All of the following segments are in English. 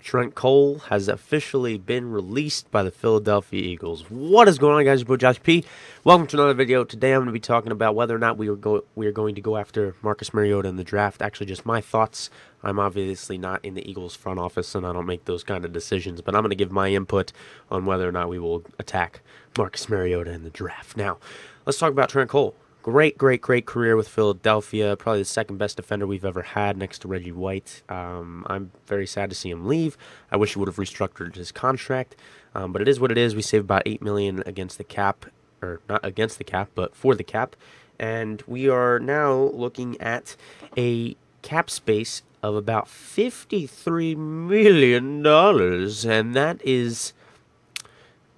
Trent Cole has officially been released by the Philadelphia Eagles. What is going on, guys? Your boy Josh P. Welcome to another video. Today I'm going to be talking about whether or not we are going to go after Marcus Mariota in the draft. Actually, just my thoughts. I'm obviously not in the Eagles front office, and I don't make those kind of decisions. But I'm going to give my input on whether or not we will attack Marcus Mariota in the draft. Now, let's talk about Trent Cole. Great career with Philadelphia. Probably the second best defender we've ever had next to Reggie White. I'm very sad to see him leave. I wish he would have restructured his contract. But it is what it is. We saved about $8 million against the cap, or not against the cap, but for the cap. And we are now looking at a cap space of about $53 million. And that is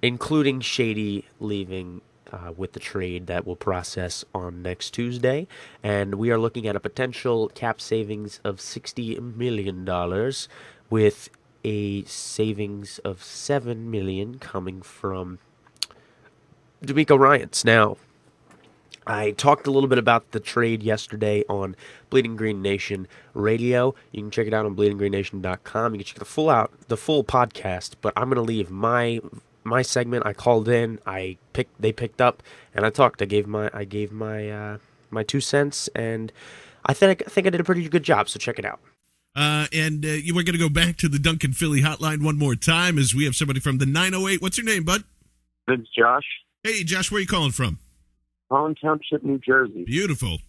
including Shady leaving with the trade that we'll process on next Tuesday. And we are looking at a potential cap savings of $60 million with a savings of $7 million coming from D'Amico Ryans. Now, I talked a little bit about the trade yesterday on Bleeding Green Nation Radio. You can check it out on bleedinggreennation.com. You can check the full podcast, but I'm going to leave my segment. I called in, they picked up, and I talked. I gave my 2 cents, and I think I did a pretty good job. So check it out. You were going to go back to the Duncan Philly hotline one more time as we have somebody from the 908. What's your name, bud? It's Josh. Hey, Josh, where are you calling from? Holland Township, New Jersey. Beautiful,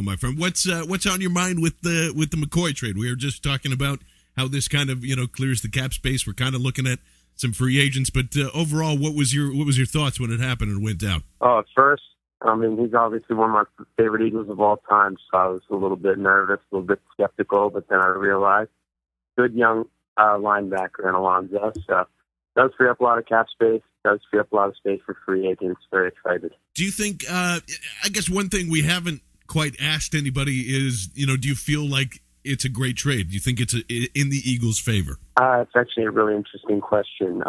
my friend. What's on your mind with the McCoy trade? We were just talking about how this kind of clears the cap space. We're kind of looking at some free agents, but overall, what was your thoughts when it happened and went down? Oh, at first, I mean, he's obviously one of my favorite Eagles of all time, so I was a little bit nervous, a little bit skeptical, but then I realized good young linebacker in Alonzo, so does free up a lot of cap space, does free up a lot of space for free agents. Very excited. Do you think, I guess one thing we haven't quite asked anybody is, do you feel like it's a great trade? Do you think it's in the Eagles' favor? It's actually a really interesting question.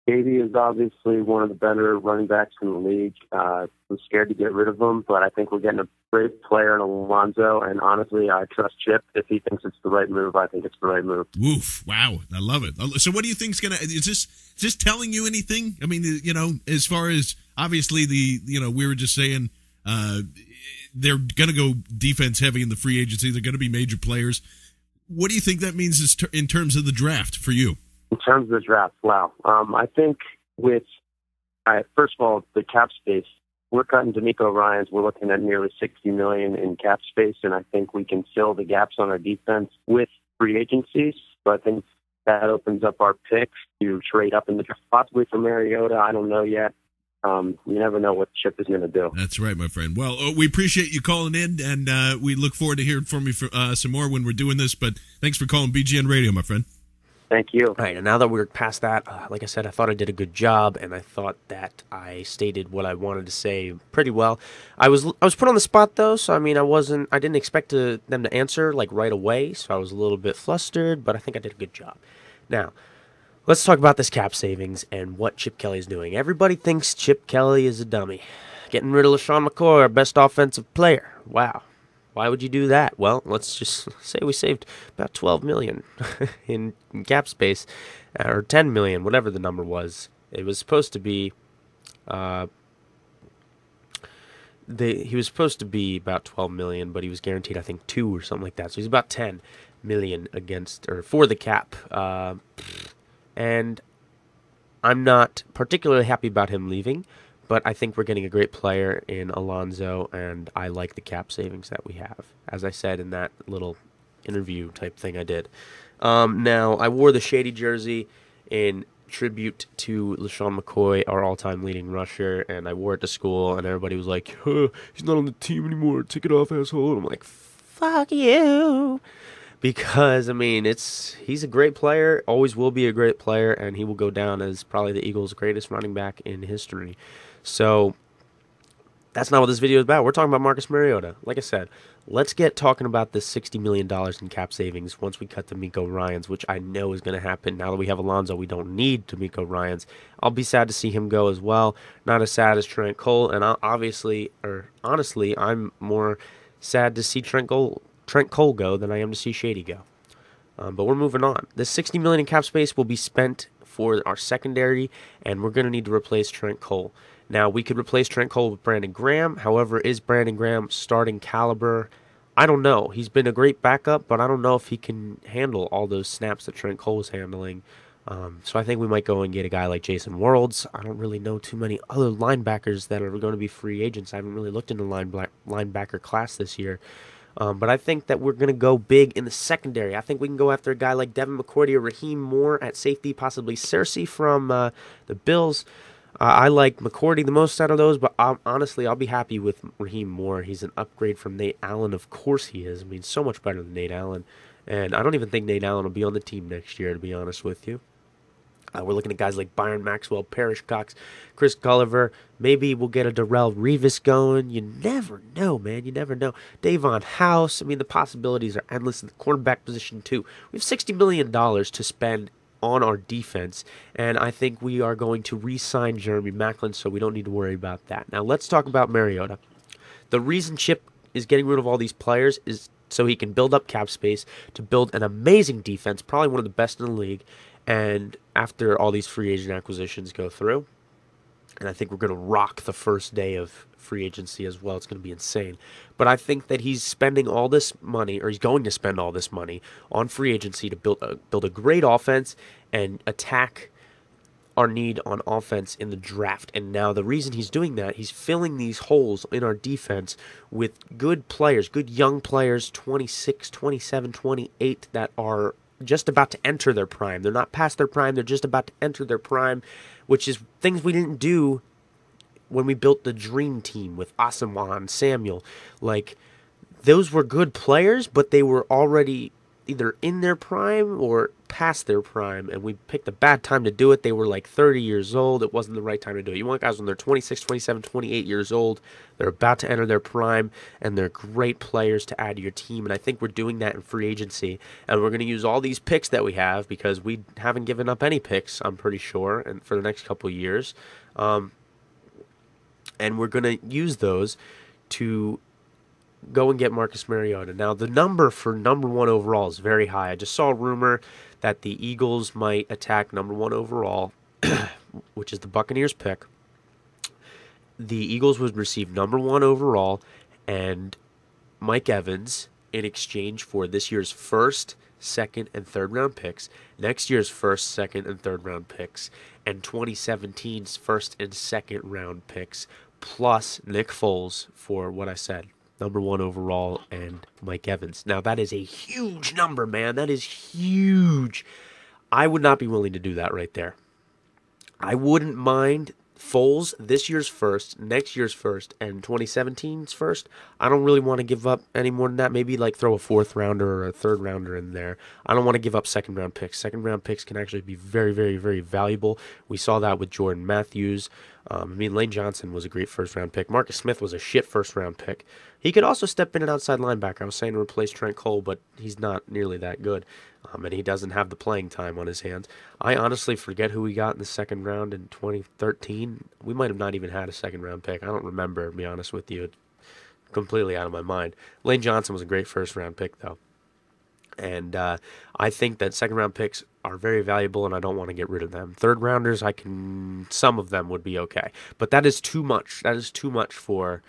Beatty is obviously one of the better running backs in the league. I'm scared to get rid of him, but I think we're getting a great player in Alonzo, and honestly, I trust Chip. If he thinks it's the right move, I think it's the right move. Woof. Wow. I love it. So what do you think's going to – is this telling you anything? I mean, as far as obviously we were just saying they're going to go defense heavy in the free agency. They're going to be major players. What do you think that means in terms of the draft for you? In terms of the draft, wow. I think first of all, the cap space, we're cutting D'Amico Ryans. We're looking at nearly $60 million in cap space, and I think we can fill the gaps on our defense with free agencies. So I think that opens up our picks to trade up in the draft, possibly for Mariota. I don't know yet. You never know what Chip is going to do. That's right, my friend. Well, we appreciate you calling in, and we look forward to hearing from you some more when we're doing this. But thanks for calling BGN Radio, my friend. Thank you. All right, and now that we're past that, like I said, I thought I did a good job, and I thought that I stated what I wanted to say pretty well. I was put on the spot though, so I mean, I didn't expect them to answer like right away, so I was a little bit flustered, but I think I did a good job. Now, let's talk about this cap savings and what Chip Kelly is doing. Everybody thinks Chip Kelly is a dummy. Getting rid of LaShawn McCoy, our best offensive player. Wow. Why would you do that? Well, let's just say we saved about $12 million in cap space, or $10 million, whatever the number was. It was supposed to be, he was supposed to be about $12 million, but he was guaranteed, I think, 2 or something like that. So he's about $10 million for the cap. And I'm not particularly happy about him leaving, but I think we're getting a great player in Alonzo, and I like the cap savings that we have, as I said in that little interview type thing I did. Now, I wore the Shady jersey in tribute to LaShawn McCoy, our all-time leading rusher, and I wore it to school, and everybody was like, he's not on the team anymore, take it off, asshole. And I'm like, fuck you. Because, I mean, he's a great player, always will be a great player, and he will go down as probably the Eagles' greatest running back in history. So that's not what this video is about. We're talking about Marcus Mariota. Like I said, let's get talking about this $60 million in cap savings once we cut D'Amico Ryans, which I know is going to happen. Now that we have Alonzo, we don't need D'Amico Ryans. I'll be sad to see him go as well. Not as sad as Trent Cole, and honestly, I'm more sad to see Trent Cole go than I am to see Shady go. But we're moving on. This $60 million in cap space will be spent for our secondary, and we're going to need to replace Trent Cole. Now, we could replace Trent Cole with Brandon Graham. However, is Brandon Graham starting caliber? I don't know. He's been a great backup, but I don't know if he can handle all those snaps that Trent Cole was handling. So I think we might go and get a guy like Jason Worlds. I don't really know too many other linebackers that are going to be free agents. I haven't really looked into the linebacker class this year. But I think that we're going to go big in the secondary. I think we can go after a guy like Devin McCourty or Raheem Moore at safety, possibly Cersei from the Bills. I like McCourty the most out of those, but honestly, I'll be happy with Raheem Moore. He's an upgrade from Nate Allen. Of course he is. I mean, so much better than Nate Allen. And I don't even think Nate Allen will be on the team next year, to be honest with you. We're looking at guys like Byron Maxwell, Parrish Cox, Chris Gulliver. Maybe we'll get a Darrell Revis going. You never know, man. You never know. Davon House. I mean, the possibilities are endless in the cornerback position, too. We have $60 million to spend on our defense, and I think we are going to re-sign Jeremy Maclin, so we don't need to worry about that. Now, let's talk about Mariota. The reason Chip is getting rid of all these players is so he can build up cap space to build an amazing defense, probably one of the best in the league. And after all these free agent acquisitions go through, and I think we're going to rock the first day of free agency as well. It's going to be insane. But I think that he's spending all this money, or he's going to spend all this money on free agency to build a great offense and attack our need on offense in the draft. And now the reason he's doing that, he's filling these holes in our defense with good players, good young players, 26, 27, 28, that are just about to enter their prime. They're not past their prime. They're just about to enter their prime, which is things we didn't do when we built the dream team with Asamoah, Samuel. Like, those were good players, but they were already either in their prime or past their prime, and we picked a bad time to do it. They were like 30 years old. It wasn't the right time to do it. You want guys when they're 26, 27, 28 years old. They're about to enter their prime, and they're great players to add to your team, and I think we're doing that in free agency, and we're going to use all these picks that we have because we haven't given up any picks, I'm pretty sure, and for the next couple of years, and we're going to use those to go and get Marcus Mariota. Now, the number for number 1 overall is very high. I just saw a rumor that the Eagles might attack number 1 overall, which is the Buccaneers pick. The Eagles would receive number 1 overall and Mike Evans in exchange for this year's first, second, and third round picks, next year's first, second, and third round picks, and 2017's first and second round picks, plus Nick Foles for what I said. Number 1 overall, and Mike Evans. Now, that is a huge number, man. That is huge. I would not be willing to do that right there. I wouldn't mind Foles this year's first, next year's first, and 2017's first. I don't really want to give up any more than that. Maybe like throw a 4th rounder or a 3rd rounder in there. I don't want to give up 2nd round picks. 2nd round picks can actually be very, very, very valuable. We saw that with Jordan Matthews. Lane Johnson was a great 1st round pick. Marcus Smith was a shit 1st round pick. He could also step in an outside linebacker. I was saying to replace Trent Cole, but he's not nearly that good. And he doesn't have the playing time on his hands. I honestly forget who we got in the 2nd round in 2013. We might have not even had a 2nd round pick. I don't remember, to be honest with you. It's completely out of my mind. Lane Johnson was a great 1st round pick, though. And I think that 2nd round picks are very valuable, and I don't want to get rid of them. 3rd rounders, some of them would be okay. But that is too much. That is too much for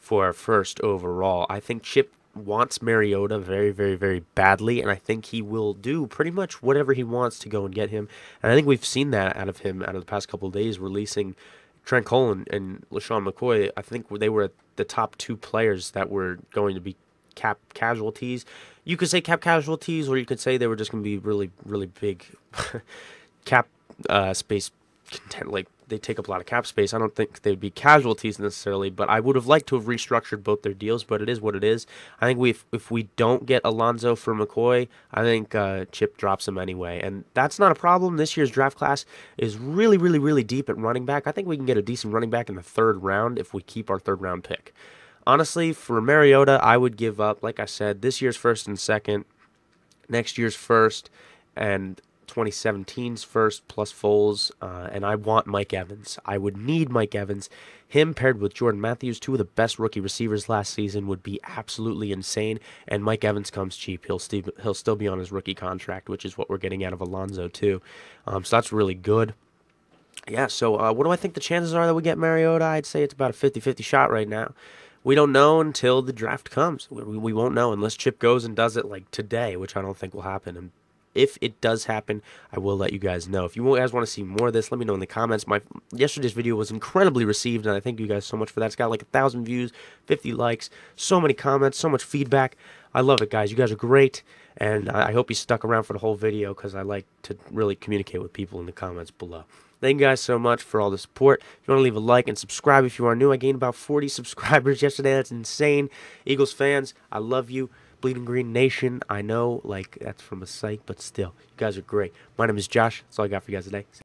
our 1st overall. I think Chip wants Mariota very, very, very badly, and I think he will do pretty much whatever he wants to go and get him. And I think we've seen that out of him out of the past couple of days, releasing Trent Cole and LaShawn McCoy. I think they were the top 2 players that were going to be cap casualties. You could say cap casualties, or you could say they were just going to be really, really big cap space content. Like, they take up a lot of cap space. I don't think they'd be casualties necessarily, but I would have liked to have restructured both their deals, but it is what it is. I think if we don't get Alonzo for McCoy, I think Chip drops him anyway, and that's not a problem. This year's draft class is really, really, really deep at running back. I think we can get a decent running back in the 3rd round if we keep our 3rd round pick. Honestly, for Mariota, I would give up, like I said, this year's 1st and 2nd, next year's 1st, and 2017's first plus Foles, and I want Mike Evans. I would need Mike Evans. Him paired with Jordan Matthews, two of the best rookie receivers last season, would be absolutely insane. And Mike Evans comes cheap. He'll still be on his rookie contract, which is what we're getting out of Alonzo too. So that's really good. Yeah, so what do I think the chances are that we get Mariota? I'd say it's about a 50-50 shot right now. We don't know until the draft comes. We won't know unless Chip goes and does it like today, which I don't think will happen. And if it does happen, I will let you guys know. If you guys want to see more of this, let me know in the comments. Yesterday's video was incredibly received, and I thank you guys so much for that. It's got like 1,000 views, 50 likes, so many comments, so much feedback. I love it, guys. You guys are great, and I hope you stuck around for the whole video because I like to really communicate with people in the comments below. Thank you guys so much for all the support. If you want to leave a like and subscribe if you are new, I gained about 40 subscribers yesterday. That's insane. Eagles fans, I love you. Bleeding Green Nation, I know, like, that's from a psych, but still, you guys are great. My name is Josh. That's all I got for you guys today.